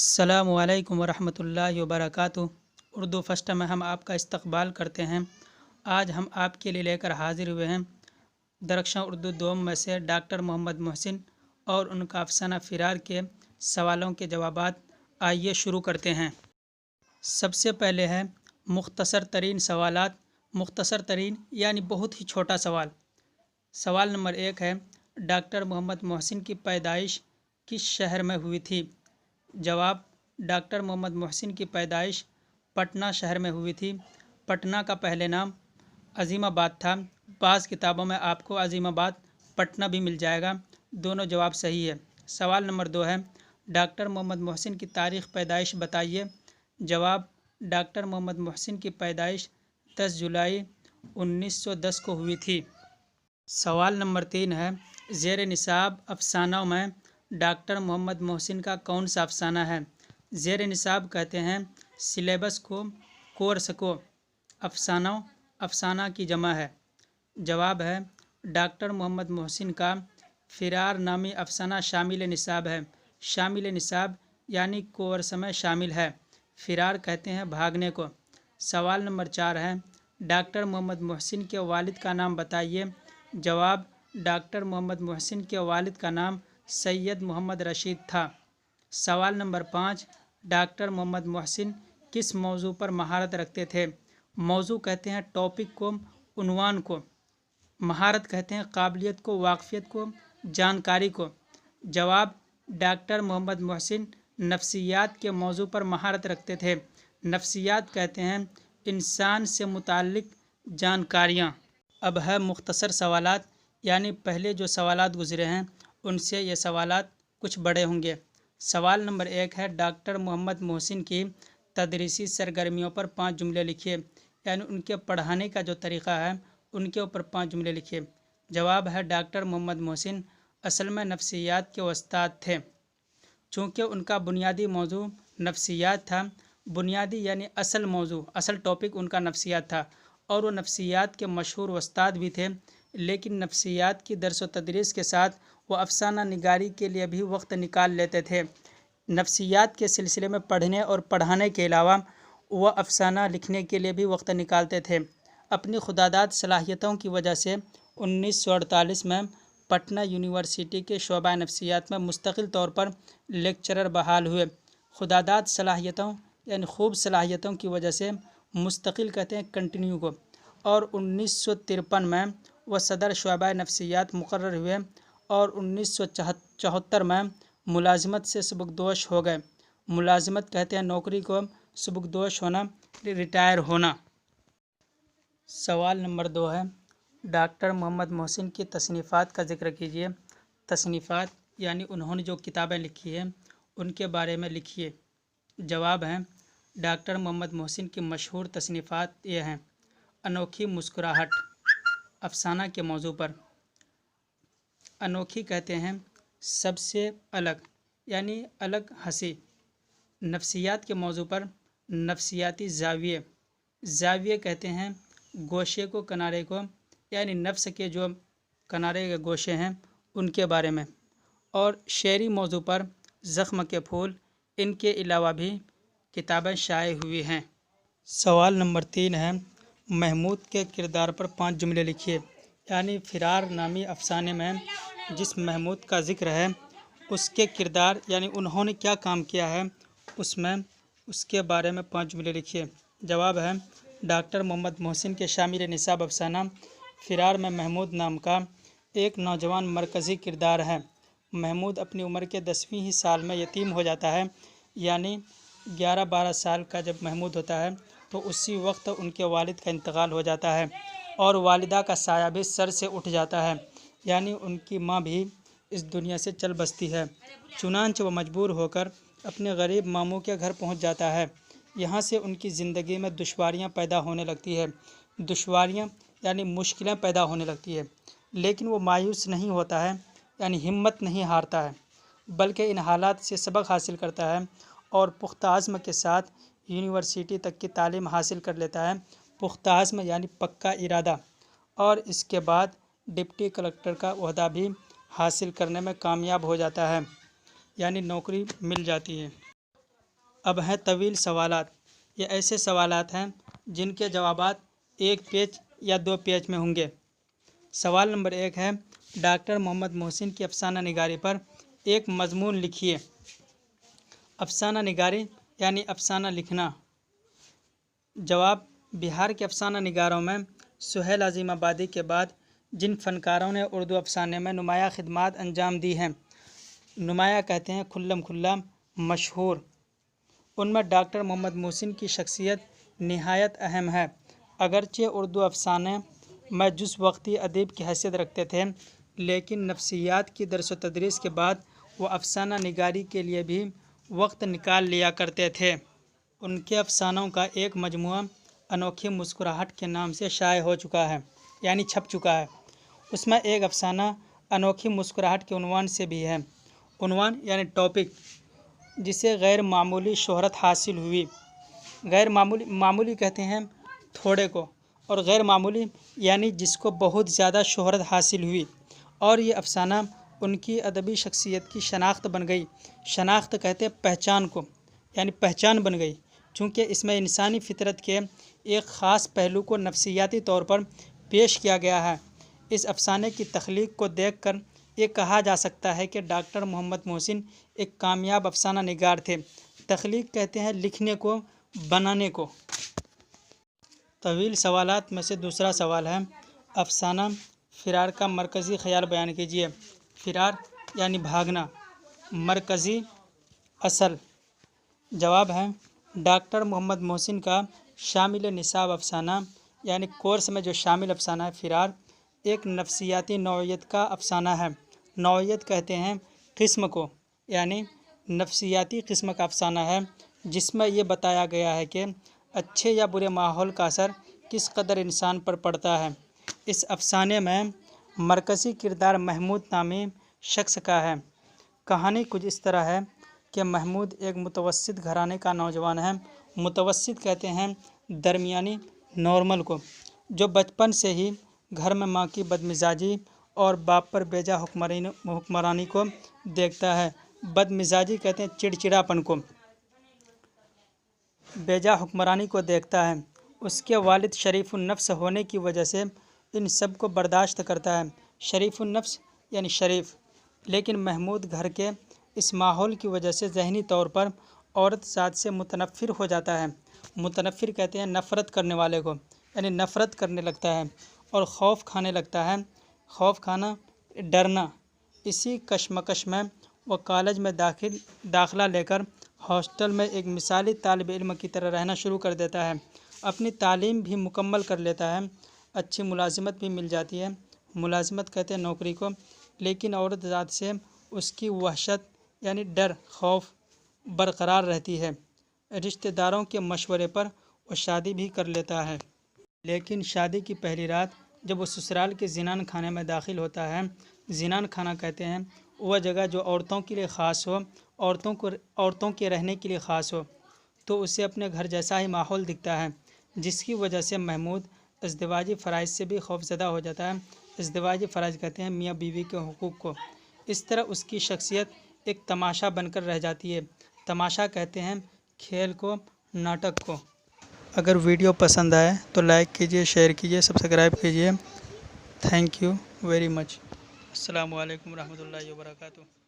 السلام علیکم ورحمۃ اللہ وبرکاتہ۔ اردو فسٹ میں ہم آپ کا استقبال کرتے ہیں۔ آج ہم آپ کے لیے لے کر حاضر ہوئے ہیں درخشاں اردو دوم میں سے ڈاکٹر محمد محسن اور ان کا افسانہ فرار کے سوالوں کے جوابات۔ آئیے شروع کرتے ہیں۔ سب سے پہلے ہے مختصر ترین سوالات۔ مختصر ترین یعنی بہت ہی چھوٹا سوال۔ سوال نمبر 1 ہے، ڈاکٹر محمد محسن کی پیدائش کس شہر میں ہوئی تھی؟ جواب: ڈاکٹر محمد محسن کی پیدائش پٹنہ شہر میں ہوئی تھی۔ پٹنہ کا پہلے نام عظیم آباد تھا۔ بعض کتابوں میں آپ کو عظیم آباد پٹنہ بھی مل جائے گا۔ دونوں جواب صحیح ہے۔ سوال نمبر 2 ہے، ڈاکٹر محمد محسن کی تاریخ پیدائش بتائیے۔ جواب: ڈاکٹر محمد محسن کی پیدائش 10 جولائی 1910 کو ہوئی تھی۔ سوال نمبر 3 ہے، زیر نصاب افسانوں میں ڈاکٹر محمد محسن کا کون سا افسانہ ہے؟ زیر نصاب کہتے ہیں سلیبس کو، کورس کو۔ افسانہ کی جمع ہے۔ جواب ہے ڈاکٹر محمد محسن کا فرار نامی افسانہ شامل نصاب ہے۔ شامل نصاب یعنی کورس میں شامل ہے۔ فرار کہتے ہیں بھاگنے کو۔ سوال نمبر 4 ہے، ڈاکٹر محمد محسن کے والد کا نام بتائیے۔ جواب: ڈاکٹر محمد محسن کے والد کا نام سید محمد رشید تھا۔ سوال نمبر 5، ڈاکٹر محمد محسن کس موضوع پر مہارت رکھتے تھے؟ موضوع کہتے ہیں ٹاپک کو، عنوان کو۔ مہارت کہتے ہیں قابلیت کو، واقفیت کو، جانکاری کو۔ جواب: ڈاکٹر محمد محسن نفسیات کے موضوع پر مہارت رکھتے تھے۔ نفسیات کہتے ہیں انسان سے متعلق جانکاریاں۔ اب ہے مختصر سوالات، یعنی پہلے جو سوالات گزرے ہیں ان سے یہ سوالات کچھ بڑے ہوں گے۔ سوال نمبر 1 ہے، ڈاکٹر محمد محسن کی تدریسی سرگرمیوں پر 5 جملے لکھیے، یعنی ان کے پڑھانے کا جو طریقہ ہے ان کے اوپر 5 جملے لکھیے۔ جواب ہے ڈاکٹر محمد محسن اصل میں نفسیات کے استاد تھے۔ چونکہ ان کا بنیادی موضوع نفسیات تھا، بنیادی یعنی اصل موضوع، اصل ٹاپک ان کا نفسیات تھا، اور وہ نفسیات کے مشہور استاد بھی تھے، لیکن نفسیات کی درس و تدریس کے ساتھ وہ افسانہ نگاری کے لیے بھی وقت نکال لیتے تھے۔ نفسیات کے سلسلے میں پڑھنے اور پڑھانے کے علاوہ وہ افسانہ لکھنے کے لیے بھی وقت نکالتے تھے۔ اپنی خداداد صلاحیتوں کی وجہ سے 1948 میں پٹنہ یونیورسٹی کے شعبہ نفسیات میں مستقل طور پر لیکچرر بحال ہوئے۔ خداداد صلاحیتوں یعنی خوب صلاحیتوں کی وجہ سے، مستقل کہتے ہیں کنٹینیو کو، اور 1953 میں وہ صدر شعبہ نفسیات مقرر ہوئے اور 1974 میں ملازمت سے سبکدوش ہو گئے۔ ملازمت کہتے ہیں نوکری کو، سبکدوش ہونا ریٹائر ہونا۔ سوال نمبر 2 ہے، ڈاکٹر محمد محسن کی تصنیفات کا ذکر کیجیے۔ تصنیفات یعنی انہوں نے جو کتابیں لکھی ہیں ان کے بارے میں لکھیے۔ جواب ہیں ڈاکٹر محمد محسن کی مشہور تصنیفات یہ ہیں، انوکھی مسکراہٹ، افسانہ کے موضوع پر۔ انوکھی کہتے ہیں سب سے الگ، یعنی الگ ہنسی۔ نفسیات کے موضوع پر نفسیاتی زاویے، زاویے کہتے ہیں گوشے کو، کنارے کو، یعنی نفس کے جو کنارے کے گوشے ہیں ان کے بارے میں۔ اور شعری موضوع پر زخم کے پھول۔ ان کے علاوہ بھی کتابیں شائع ہوئی ہیں۔ سوال نمبر 3 ہے، محمود کے کردار پر 5 جملے لکھیے، یعنی فرار نامی افسانے میں جس محمود کا ذکر ہے اس کے کردار یعنی انہوں نے کیا کام کیا ہے اس کے بارے میں 5 جملے لکھیے۔ جواب ہے ڈاکٹر محمد محسن کے شامل نصاب افسانہ فرار میں محمود نام کا ایک نوجوان مرکزی کردار ہے۔ محمود اپنی عمر کے 10ویں ہی سال میں یتیم ہو جاتا ہے، یعنی 11-12 سال کا جب محمود ہوتا ہے تو اسی وقت ان کے والد کا انتقال ہو جاتا ہے، اور والدہ کا سایہ بھی سر سے اٹھ جاتا ہے، یعنی ان کی ماں بھی اس دنیا سے چل بستی ہے۔ چنانچہ وہ مجبور ہو کر اپنے غریب ماموں کے گھر پہنچ جاتا ہے۔ یہاں سے ان کی زندگی میں دشواریاں پیدا ہونے لگتی ہے، دشواریاں یعنی مشکلیں پیدا ہونے لگتی ہے، لیکن وہ مایوس نہیں ہوتا ہے، یعنی ہمت نہیں ہارتا ہے، بلکہ ان حالات سے سبق حاصل کرتا ہے اور پختہ عزم کے ساتھ یونیورسٹی تک کی تعلیم حاصل کر لیتا ہے۔ پختہ عزم یعنی پکا ارادہ، اور اس کے بعد ڈپٹی کلکٹر کا عہدہ بھی حاصل کرنے میں کامیاب ہو جاتا ہے، یعنی نوکری مل جاتی ہے۔ اب ہیں طویل سوالات۔ یہ ایسے سوالات ہیں جن کے جوابات 1 پیج یا 2 پیج میں ہوں گے۔ سوال نمبر 1 ہے، ڈاکٹر محمد محسن کی افسانہ نگاری پر ایک مضمون لکھیے۔ افسانہ نگاری یعنی افسانہ لکھنا۔ جواب، بہار کے افسانہ نگاروں میں سہیل عظیم آبادی کے بعد جن فنکاروں نے اردو افسانے میں نمایاں خدمات انجام دی ہیں، نمایاں کہتے ہیں کھلم کھلا مشہور، ان میں ڈاکٹر محمد محسن کی شخصیت نہایت اہم ہے۔ اگرچہ اردو افسانے میں جز وقتی ادیب کی حیثیت رکھتے تھے، لیکن نفسیات کی درس و تدریس کے بعد وہ افسانہ نگاری کے لیے بھی وقت نکال لیا کرتے تھے۔ ان کے افسانوں کا ایک مجموعہ انوکھی مسکراہٹ کے نام سے شائع ہو چکا ہے، یعنی چھپ چکا ہے۔ اس میں ایک افسانہ انوکھی مسکراہٹ کے عنوان سے بھی ہے۔ عنوان یعنی ٹاپک، جسے غیر معمولی شہرت حاصل ہوئی۔ معمولی کہتے ہیں تھوڑے کو، اور غیر معمولی یعنی جس کو بہت زیادہ شہرت حاصل ہوئی، اور یہ افسانہ ان کی ادبی شخصیت کی شناخت بن گئی۔ شناخت کہتے ہیں پہچان کو، یعنی پہچان بن گئی، چونکہ اس میں انسانی فطرت کے ایک خاص پہلو کو نفسیاتی طور پر پیش کیا گیا ہے۔ اس افسانے کی تخلیق کو دیکھ کر یہ کہا جا سکتا ہے کہ ڈاکٹر محمد محسن ایک کامیاب افسانہ نگار تھے۔ تخلیق کہتے ہیں لکھنے کو، بنانے کو۔ طویل سوالات میں سے دوسرا سوال ہے، افسانہ فرار کا مرکزی خیال بیان کیجیے۔ فرار یعنی بھاگنا، مرکزی اصل۔ جواب ہے، ڈاکٹر محمد محسن کا شامل نصاب افسانہ یعنی کورس میں جو شامل افسانہ ہے فرار، ایک نفسیاتی نوعیت کا افسانہ ہے۔ نوعیت کہتے ہیں قسم کو، یعنی نفسیاتی قسم کا افسانہ ہے، جس میں یہ بتایا گیا ہے کہ اچھے یا برے ماحول کا اثر کس قدر انسان پر پڑتا ہے۔ اس افسانے میں مرکزی کردار محمود نامی شخص کا ہے۔ کہانی کچھ اس طرح ہے کہ محمود ایک متوسط گھرانے کا نوجوان ہے۔ متوسط کہتے ہیں درمیانی، نارمل کو، جو بچپن سے ہی گھر میں ماں کی بدمزاجی اور باپ پر بیجا حکمرانی کو دیکھتا ہے۔ بدمزاجی کہتے ہیں چڑچڑاپن کو، بیجا حکمرانی کو دیکھتا ہے۔ اس کے والد شریف النفس ہونے کی وجہ سے ان سب کو برداشت کرتا ہے۔ شریف النفس یعنی شریف۔ لیکن محمود گھر کے اس ماحول کی وجہ سے ذہنی طور پر عورت ذات سے متنفر ہو جاتا ہے۔ متنفر کہتے ہیں نفرت کرنے والے کو، یعنی نفرت کرنے لگتا ہے اور خوف کھانے لگتا ہے۔ خوف کھانا، ڈرنا۔ اسی کشمکش میں وہ کالج میں داخلہ لے کر ہاسٹل میں ایک مثالی طالب علم کی طرح رہنا شروع کر دیتا ہے۔ اپنی تعلیم بھی مکمل کر لیتا ہے۔ اچھی ملازمت بھی مل جاتی ہے۔ ملازمت کہتے ہیں نوکری کو، لیکن عورت ذات سے اس کی وحشت یعنی ڈر، خوف برقرار رہتی ہے۔ رشتہ داروں کے مشورے پر وہ شادی بھی کر لیتا ہے۔ لیکن شادی کی پہلی رات جب وہ سسرال کے زنان خانے میں داخل ہوتا ہے، زنان خانہ کہتے ہیں وہ جگہ جو عورتوں کے لیے خاص ہو، عورتوں کے رہنے کے لیے خاص ہو، تو اسے اپنے گھر جیسا ہی ماحول دکھتا ہے، جس کی وجہ سے محمود ازدواجی فرائض سے بھی خوفزدہ ہو جاتا ہے۔ ازدواجی فرائض کہتے ہیں میاں بیوی کے حقوق کو۔ اس طرح اس کی شخصیت ایک تماشا بن کر رہ جاتی ہے۔ تماشا کہتے ہیں کھیل کو، ناٹک کو۔ اگر ویڈیو پسند آئے تو لائک کیجیے، شیئر کیجیے، سبسکرائب کیجیے۔ Thank you very much. السلام علیکم ورحمۃ اللہ وبرکاتہ۔